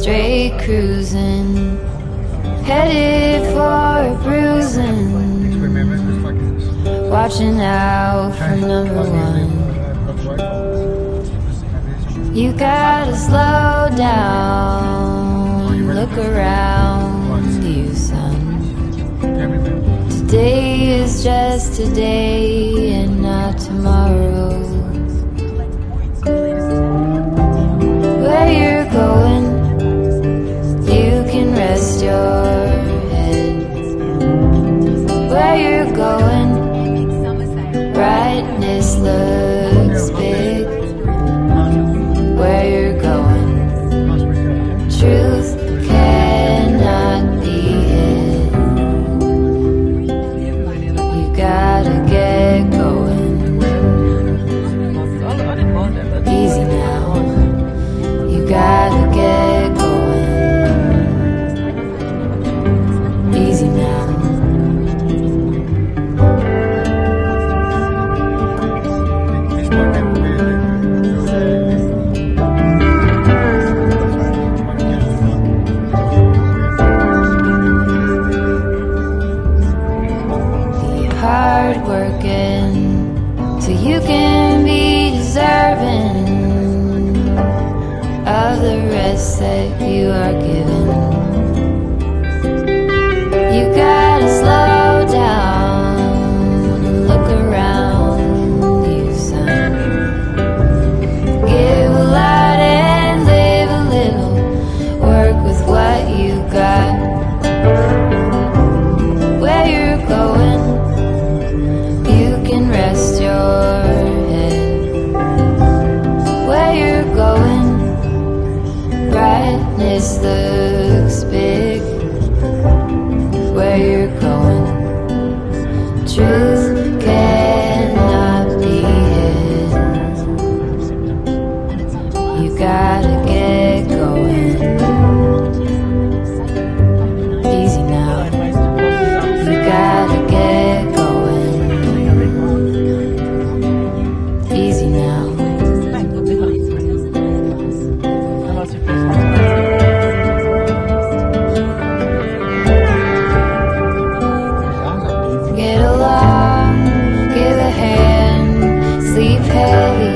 straight cruising, headed for a bruising, watching out for number one. You gotta slow down, look around you, son. Today is just today and not tomorrow. Where you're going, you can rest your head. Where you're going, brightness looks big. Where you're going, truth cannot be hid. You gotta get going. Easy now. You gotta get going. Easy now. Hard working so you can be deserving of the rest that you are given. You gotta slow down and look around you, son. Give a lot and live a little. Work with what you got. Where you're going, you can rest your head. Where you're going, brightness looks big. Where you're going, truth cannot be hid. You gotta get going. Easy now. You gotta get going. Easy now. Get along, give a hand, sleep heavy,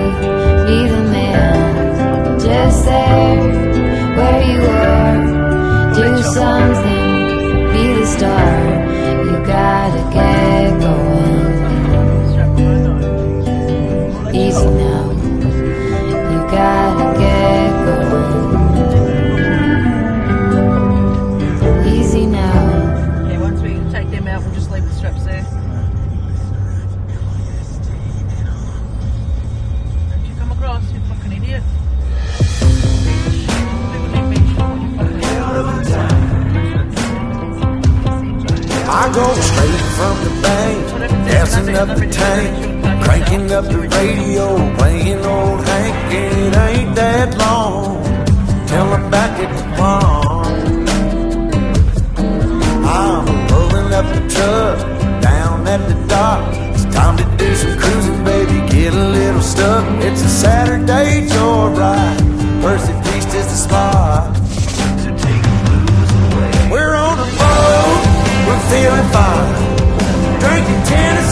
be the man. Just there, where you are, do something, be the star. You gotta get going. Easy now. You gotta get going. Easy now. Okay, once we take them out, we'll just leave the straps there. Don't you come across, you fucking idiot. I go straight from the bank, gassing up the tank, cranking up the radio, playing old Hank. It ain't that long till I'm back at the farm. I'm pulling up the truck down at the dock. It's time to do some cruising, baby, get a little stuck. It's a Saturday joyride, Percy Feast is the spot. We're on a boat, we're feeling fine, drinking Tennessee